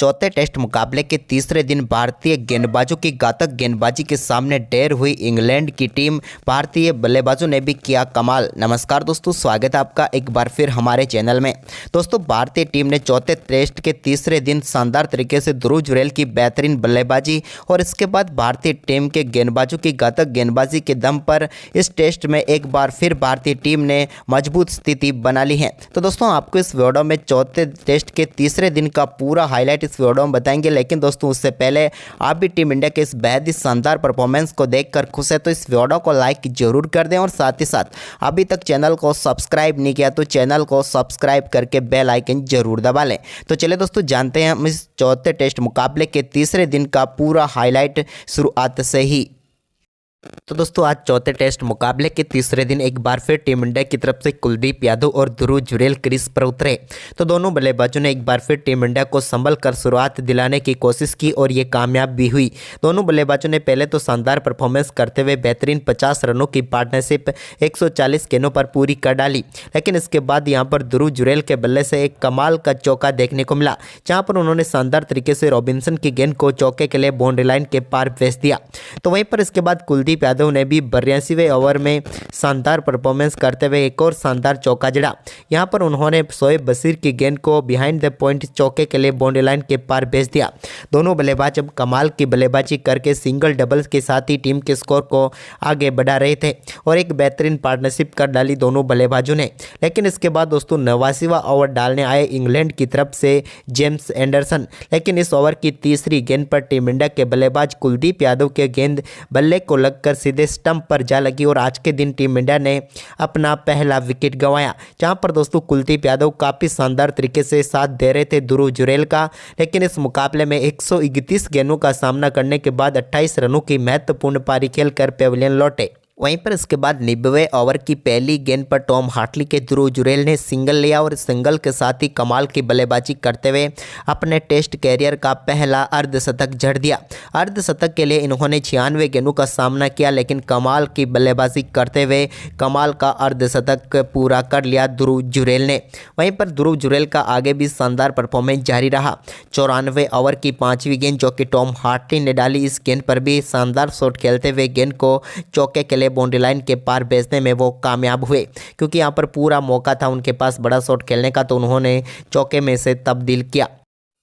चौथे टेस्ट मुकाबले के तीसरे दिन भारतीय गेंदबाजों की घातक गेंदबाजी के सामने ढेर हुई इंग्लैंड की टीम। भारतीय बल्लेबाजों ने भी किया कमाल। नमस्कार दोस्तों, स्वागत है आपका एक बार फिर हमारे चैनल में। दोस्तों, भारतीय टीम ने चौथे टेस्ट के तीसरे दिन शानदार तरीके से ध्रुव जुरैल की बेहतरीन बल्लेबाजी और इसके बाद भारतीय टीम के गेंदबाजों की घातक गेंदबाजी के दम पर इस टेस्ट में एक बार फिर भारतीय टीम ने मजबूत स्थिति बना ली है। तो दोस्तों, आपको इस वीडियो में चौथे टेस्ट के तीसरे दिन का पूरा हाईलाइट इस वीडियो में बताएंगे। लेकिन दोस्तों, उससे पहले आप भी टीम इंडिया के इस बेहद ही शानदार परफॉर्मेंस को देखकर खुश है तो इस वीडियो को लाइक जरूर कर दें और साथ ही साथ अभी तक चैनल को सब्सक्राइब नहीं किया तो चैनल को सब्सक्राइब करके बेल आइकन जरूर दबा लें। तो चलिए दोस्तों, जानते हैं हम इस चौथे टेस्ट मुकाबले के तीसरे दिन का पूरा हाईलाइट शुरुआत से ही। तो दोस्तों, आज चौथे टेस्ट मुकाबले के तीसरे दिन एक बार फिर टीम इंडिया की तरफ से कुलदीप यादव और ध्रुव जुरैल क्रीज पर उतरे। तो दोनों बल्लेबाजों ने एक बार फिर टीम इंडिया को संभल कर शुरुआत दिलाने की कोशिश की और ये कामयाब भी हुई। दोनों बल्लेबाजों ने पहले तो शानदार परफॉर्मेंस करते हुए बेहतरीन 50 रनों की पार्टनरशिप 140 गेंदों पर पूरी कर डाली। लेकिन इसके बाद यहाँ पर ध्रुव जुरैल के बल्ले से एक कमाल का चौका देखने को मिला, जहाँ पर उन्होंने शानदार तरीके से रॉबिन्सन की गेंद को चौके के लिए बाउंड्री लाइन के पार भेज दिया। तो वहीं पर इसके बाद कुलदीप यादव ने भी 82वें ओवर में शानदार परफॉर्मेंस करते हुए एक और शानदार चौका जड़ा। यहां पर उन्होंने शोएब बशीर की गेंद को बिहाइंड द पॉइंट चौके के लिए बाउंड्री लाइन के पार भेज दिया। दोनों बल्लेबाज अब कमाल की बल्लेबाजी करके सिंगल डबल्स के साथ ही टीम के स्कोर को आगे बढ़ा रहे थे और एक बेहतरीन पार्टनरशिप कर डाली दोनों बल्लेबाजों ने। लेकिन इसके बाद दोस्तों 89वां ओवर डालने आए इंग्लैंड की तरफ से जेम्स एंडरसन। लेकिन इस ओवर की तीसरी गेंद पर टीम इंडिया के बल्लेबाज कुलदीप यादव के गेंद बल्ले को लगकर सीधे स्टंप पर जा लगी और आज के दिन टीम इंडिया ने अपना पहला विकेट गंवाया। जहां पर दोस्तों कुलदीप यादव काफ़ी शानदार तरीके से साथ दे रहे थे ध्रुव जुरैल का। लेकिन इस मुकाबले में 131 गेंदों का सामना करने के बाद 28 रनों की महत्वपूर्ण पारी खेलकर पेविलियन लौटे। वहीं पर इसके बाद 90वें ओवर की पहली गेंद पर टॉम हार्टली के ध्रुव जुरैल ने सिंगल लिया और सिंगल के साथ ही कमाल की बल्लेबाजी करते हुए अपने टेस्ट कैरियर का पहला अर्धशतक जड़ दिया। अर्धशतक के लिए इन्होंने 96 गेंदों का सामना किया, लेकिन कमाल की बल्लेबाजी करते हुए कमाल का अर्धशतक पूरा कर लिया ध्रुव जुरैल ने। वहीं पर ध्रुव जुरैल का आगे भी शानदार परफॉर्मेंस जारी रहा। 94 ओवर की 5वीं गेंद जो कि टॉम हार्टली ने डाली, इस गेंद पर भी शानदार शॉट खेलते हुए गेंद को चौके के लिए बाउंड्री लाइन के पार भेजने में वो कामयाब हुए, क्योंकि यहाँ पर पूरा मौका था उनके पास बड़ा शॉट खेलने का, तो उन्होंने चौके में से तब्दील किया।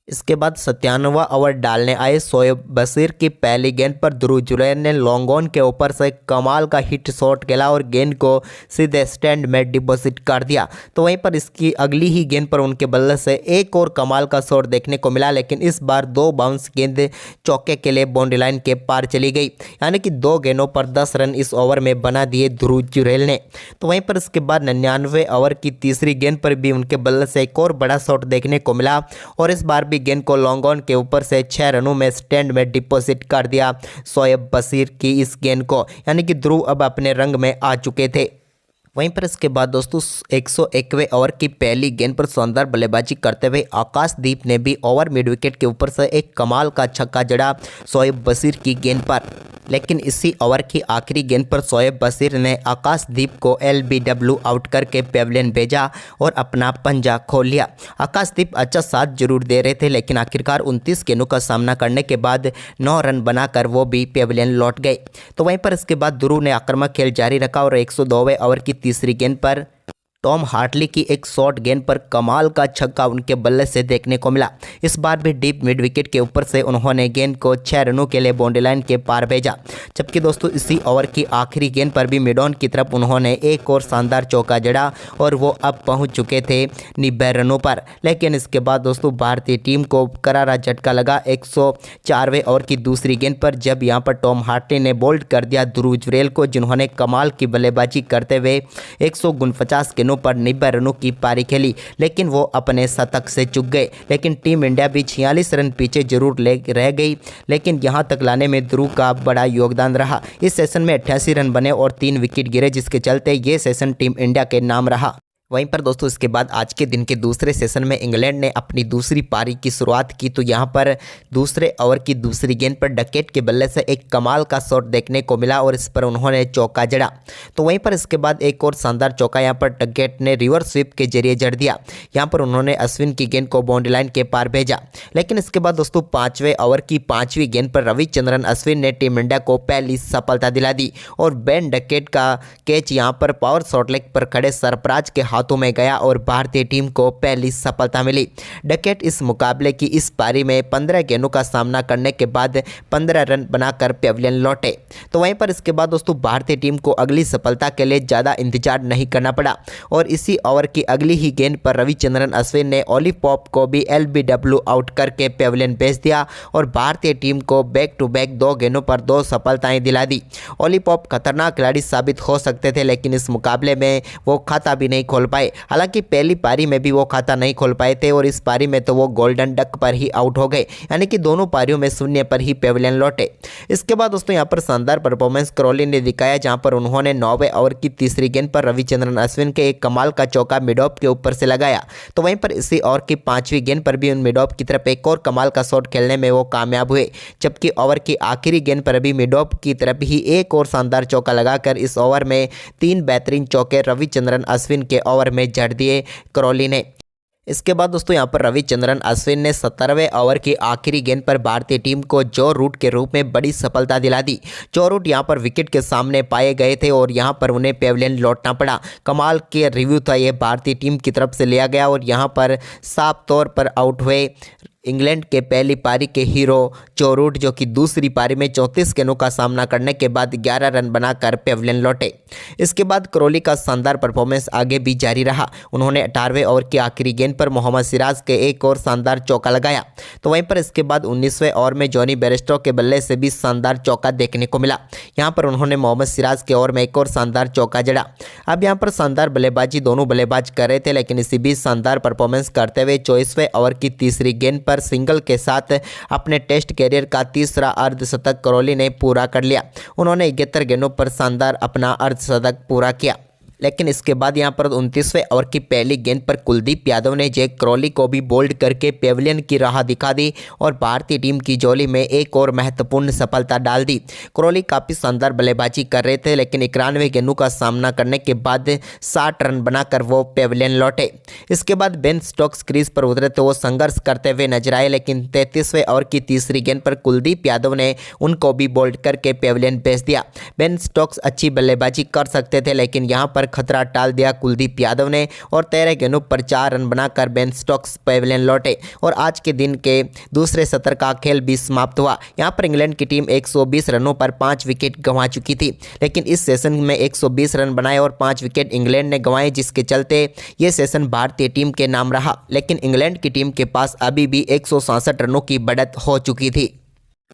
इसके बाद 97वां ओवर डालने आए शोएब बशीर की पहली गेंद पर ध्रुव जुरैल ने लॉन्ग ऑन के ऊपर से कमाल का हिट शॉट खेला और गेंद को सीधे स्टैंड में डिपॉजिट कर दिया। तो वहीं पर इसकी अगली ही गेंद पर उनके बल्ले से एक और कमाल का शॉट देखने को मिला, लेकिन इस बार 2 बाउंस गेंद चौके के लिए बाउंड्री लाइन के पार चली गई। यानी कि 2 गेंदों पर 10 रन इस ओवर में बना दिए ध्रुव जुरैल ने। तो वहीं पर इसके बाद 99वें ओवर की तीसरी गेंद पर भी उनके बल्ले से एक और बड़ा शॉट देखने को मिला और इस बार गेंद को लॉन्ग ऑन के ऊपर से 6 रनों में स्टैंड में डिपॉजिट कर दिया शोएब बशीर की इस गेंद को। यानी कि ध्रुव अब अपने रंग में आ चुके थे। वहीं पर इसके बाद दोस्तों 101वें ओवर की पहली गेंद पर शानदार बल्लेबाजी करते हुए आकाशदीप ने भी ओवर मिड विकेट के ऊपर से एक कमाल का छक्का जड़ा शोएब बशीर की गेंद पर। लेकिन इसी ओवर की आखिरी गेंद पर शोएब बशीर ने आकाशदीप को LBW आउट करके पेविलियन भेजा और अपना पंजा खोल लिया। आकाशदीप अच्छा साथ जरूर दे रहे थे, लेकिन आखिरकार 29 गेंदों का सामना करने के बाद 9 रन बनाकर वो भी पेविलियन लौट गए। तो वहीं पर इसके बाद ध्रुव ने आक्रामक खेल जारी रखा और 102वें ओवर की तीसरी गेंद पर टॉम हार्टली की एक शॉर्ट गेंद पर कमाल का छक्का उनके बल्ले से देखने को मिला। इस बार भी डीप मिड विकेट के ऊपर से उन्होंने गेंद को 6 रनों के लिए बाउंड्री लाइन के पार भेजा। जबकि दोस्तों इसी ओवर की आखिरी गेंद पर भी मिड ऑन की तरफ उन्होंने एक और शानदार चौका जड़ा और वो अब पहुंच चुके थे 90 रनों पर। लेकिन इसके बाद दोस्तों भारतीय टीम को करारा झटका लगा 104वें ओवर की दूसरी गेंद पर, जब यहाँ पर टॉम हार्टली ने बोल्ड कर दिया ध्रुव जुरैल को, जिन्होंने कमाल की बल्लेबाजी करते हुए 149 गेंदों पर 90 रनों की पारी खेली, लेकिन वो अपने शतक से चूक गए। लेकिन टीम इंडिया भी 46 रन पीछे जरूर रह गई, लेकिन यहां तक लाने में ध्रुव का बड़ा योगदान रहा। इस सेशन में 88 रन बने और 3 विकेट गिरे, जिसके चलते ये सेशन टीम इंडिया के नाम रहा। वहीं पर दोस्तों इसके बाद आज के दिन के दूसरे सेशन में इंग्लैंड ने अपनी दूसरी पारी की शुरुआत की तो यहाँ पर दूसरे ओवर की दूसरी गेंद पर डकेट के बल्ले से एक कमाल का शॉट देखने को मिला और इस पर उन्होंने चौका जड़ा। तो वहीं पर इसके बाद एक और शानदार चौका यहाँ पर डकेट ने रिवर्स स्वीप के जरिए जड़ दिया। यहाँ पर उन्होंने अश्विन की गेंद को बाउंड्री लाइन के पार भेजा। लेकिन इसके बाद दोस्तों 5वें ओवर की 5वीं गेंद पर रविचंद्रन अश्विन ने टीम इंडिया को पहली सफलता दिला दी और बेन डकेट का कैच यहाँ पर पावर शॉट लेग पर खड़े सरफराज के हाथों में गया और भारतीय टीम को पहली सफलता मिली। डकेट इस मुकाबले की इस पारी में 15 गेंदों का सामना करने के बाद 15 रन बनाकर पेविलियन लौटे। तो वहीं पर इसके बाद दोस्तों भारतीय टीम को अगली सफलता के लिए ज़्यादा इंतजार नहीं करना पड़ा और इसी ओवर की अगली ही गेंद पर रविचंद्रन अश्विन ने ओली पॉप को भी LBW आउट करके पेविलियन भेज दिया और भारतीय टीम को बैक टू बैक 2 गेंदों पर 2 सफलताएं दिला दी। ओली पॉप खतरनाक खिलाड़ी साबित हो सकते थे लेकिन इस मुकाबले में वो खाता भी नहीं खोल पाए। हालांकि पहली पारी में भी वो खाता नहीं खोल पाए थे और इस पारी में तो वो गोल्डन डक पर ही आउट हो गए, यानी कि दोनों पारियों में 0 पर ही पेविलियन लौटे। इसके बाद दोस्तों यहाँ पर शानदार परफॉर्मेंस क्रॉली ने दिखाया जहां पर उन्होंने 9वें ओवर की तीसरी गेंद पर रविचंद्रन अश्विन के एक कमाल का चौका मिड ऑफ के ऊपर से लगाया। तो वहीं पर इसी ओवर की 5वीं गेंद पर भी उन मिड ऑफ की तरफ एक और कमाल का शॉट खेलने में वो कामयाब हुए, जबकि ओवर की आखिरी गेंद पर भी मिड ऑफ की तरफ ही एक और शानदार चौका लगाकर इस ओवर में 3 बेहतरीन चौके रविचंद्रन अश्विन के ओवर में जड़ दिए क्रॉली ने। इसके बाद दोस्तों यहाँ पर रविचंद्रन अश्विन ने 17वें ओवर की आखिरी गेंद पर भारतीय टीम को जो रूट के रूप में बड़ी सफलता दिला दी। जो रूट यहाँ पर विकेट के सामने पाए गए थे और यहाँ पर उन्हें पेविलियन लौटना पड़ा। कमाल के रिव्यू था ये भारतीय टीम की तरफ से लिया गया और यहाँ पर साफ तौर पर आउट हुए इंग्लैंड के पहली पारी के हीरो जो रूट, जो कि दूसरी पारी में 34 गेंदों का सामना करने के बाद 11 रन बनाकर पेविलियन लौटे। इसके बाद क्रॉली का शानदार परफॉर्मेंस आगे भी जारी रहा। उन्होंने 18वें ओवर की आखिरी गेंद पर मोहम्मद सिराज के एक और शानदार चौका लगाया। तो वहीं पर इसके बाद 19वें ओवर में जॉनी बेयरस्टो के बल्ले से भी शानदार चौका देखने को मिला। यहाँ पर उन्होंने मोहम्मद सिराज के ओवर में एक और शानदार चौका जड़ा। अब यहाँ पर शानदार बल्लेबाजी दोनों बल्लेबाज कर रहे थे लेकिन इसी बीच शानदार परफॉर्मेंस करते हुए 24वें ओवर की तीसरी गेंद पर सिंगल के साथ अपने टेस्ट कैरियर का तीसरा अर्धशतक क्रॉली ने पूरा कर लिया। उन्होंने 71 गेंदों पर शानदार अपना अर्धशतक पूरा किया। लेकिन इसके बाद यहां पर 29वें ओवर की पहली गेंद पर कुलदीप यादव ने जैक क्रॉली को भी बोल्ड करके पेविलियन की राह दिखा दी और भारतीय टीम की झोली में एक और महत्वपूर्ण सफलता डाल दी। क्रॉली काफ़ी शानदार बल्लेबाजी कर रहे थे लेकिन 91 गेंदों का सामना करने के बाद 60 रन बनाकर वो पेविलियन लौटे। इसके बाद बेन स्टोक्स क्रीज पर उतरे तो वो संघर्ष करते हुए नजर आए लेकिन 33वें ओवर की तीसरी गेंद पर कुलदीप यादव ने उनको भी बोल्ड करके पेविलियन भेज दिया। बेन स्टोक्स अच्छी बल्लेबाजी कर सकते थे लेकिन यहाँ पर खतरा टाल दिया कुलदीप यादव ने और 13 गेंदों पर 4 रन बनाकर बेन स्टोक्स पेविलियन लौटे और आज के दिन के दूसरे सत्र का खेल भी समाप्त हुआ। यहां पर इंग्लैंड की टीम 120 रनों पर 5 विकेट गंवा चुकी थी लेकिन इस सेशन में 120 रन बनाए और 5 विकेट इंग्लैंड ने गंवाए, जिसके चलते ये सेशन भारतीय टीम के नाम रहा। लेकिन इंग्लैंड की टीम के पास अभी भी 167 रनों की बढ़त हो चुकी थी।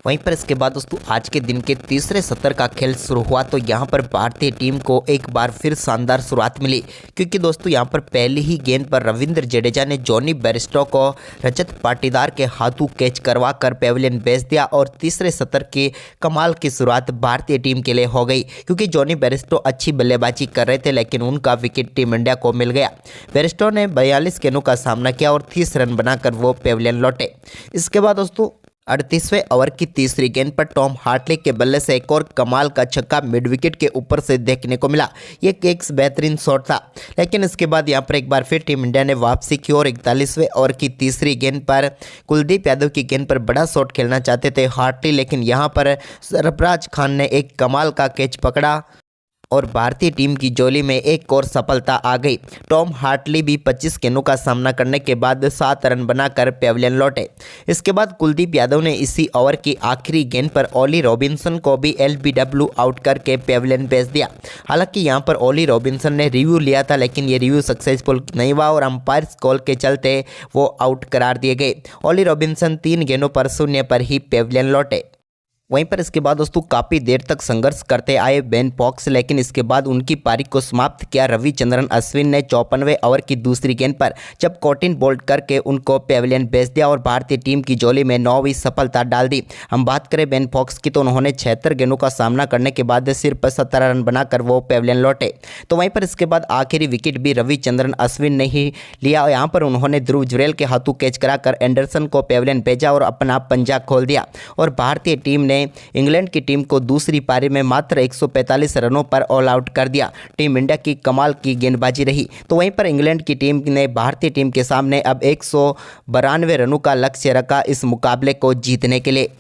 वहीं पर इसके बाद दोस्तों आज के दिन के तीसरे सत्र का खेल शुरू हुआ तो यहाँ पर भारतीय टीम को एक बार फिर शानदार शुरुआत मिली क्योंकि दोस्तों यहाँ पर पहली ही गेंद पर रविंद्र जडेजा ने जॉनी बेयरस्टो को रजत पाटीदार के हाथों कैच करवा कर पेविलियन भेज दिया और तीसरे सत्र की कमाल की शुरुआत भारतीय टीम के लिए हो गई क्योंकि जॉनी बेयरस्टो अच्छी बल्लेबाजी कर रहे थे लेकिन उनका विकेट टीम इंडिया को मिल गया। बेयरस्टो ने 42 गेंदों का सामना किया और 30 रन बनाकर वो पेविलियन लौटे। इसके बाद दोस्तों 38वें ओवर की तीसरी गेंद पर टॉम हार्टली के बल्ले से एक और कमाल का छक्का मिड विकेट के ऊपर से देखने को मिला। ये एक बेहतरीन शॉट था लेकिन इसके बाद यहां पर एक बार फिर टीम इंडिया ने वापसी की और 41वें ओवर की तीसरी गेंद पर कुलदीप यादव की गेंद पर बड़ा शॉट खेलना चाहते थे हार्टली, लेकिन यहां पर सरफराज खान ने एक कमाल का कैच पकड़ा और भारतीय टीम की झोली में एक और सफलता आ गई। टॉम हार्टली भी 25 गेंदों का सामना करने के बाद 7 रन बनाकर पेविलियन लौटे। इसके बाद कुलदीप यादव ने इसी ओवर की आखिरी गेंद पर ओली रॉबिन्सन को भी LBW आउट करके पेविलियन भेज दिया। हालांकि यहां पर ओली रॉबिन्सन ने रिव्यू लिया था लेकिन ये रिव्यू सक्सेसफुल नहीं हुआ और अंपायर्स कॉल के चलते वो आउट करार दिए गए। ओली रॉबिन्सन 3 गेंदों पर 0 पर ही पेविलियन लौटे। वहीं पर इसके बाद दोस्तों काफ़ी देर तक संघर्ष करते आए बेन स्टोक्स, लेकिन इसके बाद उनकी पारी को समाप्त किया रविचंद्रन अश्विन ने 54वें ओवर की दूसरी गेंद पर, जब कॉटिन बोल्ड करके उनको पेविलियन भेज दिया और भारतीय टीम की झोली में 9वीं सफलता डाल दी। हम बात करें बेन स्टोक्स की तो उन्होंने 76 गेंदों का सामना करने के बाद सिर्फ 17 रन बनाकर वो पेविलियन लौटे। तो वहीं पर इसके बाद आखिरी विकेट भी रविचंद्रन अश्विन ने ही लिया और यहाँ पर उन्होंने ध्रुव जुरेल के हाथों कैच कराकर एंडरसन को पेविलियन भेजा और अपना पंजा खोल दिया और भारतीय टीम ने इंग्लैंड की टीम को दूसरी पारी में मात्र 145 रनों पर ऑल आउट कर दिया। टीम इंडिया की कमाल की गेंदबाजी रही। तो वहीं पर इंग्लैंड की टीम ने भारतीय टीम के सामने अब 192 रनों का लक्ष्य रखा इस मुकाबले को जीतने के लिए।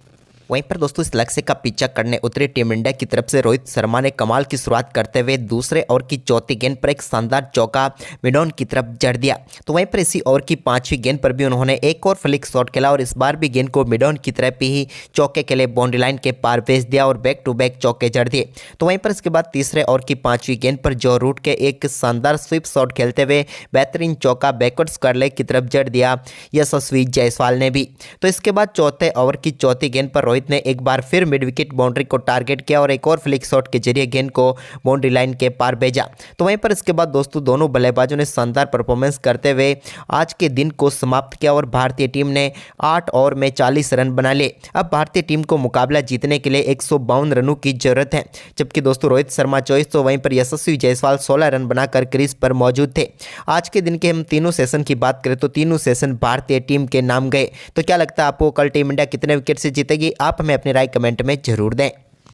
वहीं पर दोस्तों इस लक्ष्य का पीछा करने उतरे टीम इंडिया की तरफ से रोहित शर्मा ने कमाल की शुरुआत करते हुए दूसरे ओवर की चौथी गेंद पर एक शानदार चौका मिडॉन की तरफ जड़ दिया। तो वहीं पर इसी ओवर की 5वीं गेंद पर भी उन्होंने एक और फ्लिक शॉट खेला और इस बार भी गेंद को मिडॉन की तरफ ही चौके के लिए बाउंड्री लाइन के पार भेज दिया और बैक टू बैक चौके जड़ दिए। तो वहीं पर इसके बाद तीसरे ओवर की 5वीं गेंद पर जो रूट के एक शानदार स्वीप शॉट खेलते हुए बेहतरीन चौका बैकवर्ड स्क्वायर लेग की तरफ जड़ दिया यशस्वी जायसवाल ने भी। तो इसके बाद चौथे ओवर की चौथी गेंद पर रोहित ने एक बार फिर मिड विकेट बाउंड्री को टारगेट किया और एक और फ्लिक शॉट के जरिए गेंद को बाउंड्री लाइन के पार भेजा। तो वहीं पर इसके बाद दोस्तों दोनों बल्लेबाजों ने शानदार परफॉर्मेंस करते हुए आज के दिन को समाप्त किया और भारतीय टीम ने 8 ओवर में 40 रन बना लिए। अब भारतीय टीम को मुकाबला जीतने के लिए 152 रनों की जरूरत है, जबकि दोस्तों रोहित शर्मा 24 तो वहीं पर यशस्वी जायसवाल 16 रन बनाकर क्रीज पर मौजूद थे। आज के दिन के हम तीनों सेशन की बात करें तो तीनों सेशन भारतीय टीम के नाम गए। तो क्या लगता है आपको कल टीम इंडिया कितने विकेट से जीतेगी? आप हमें अपनी राय कमेंट में जरूर दें।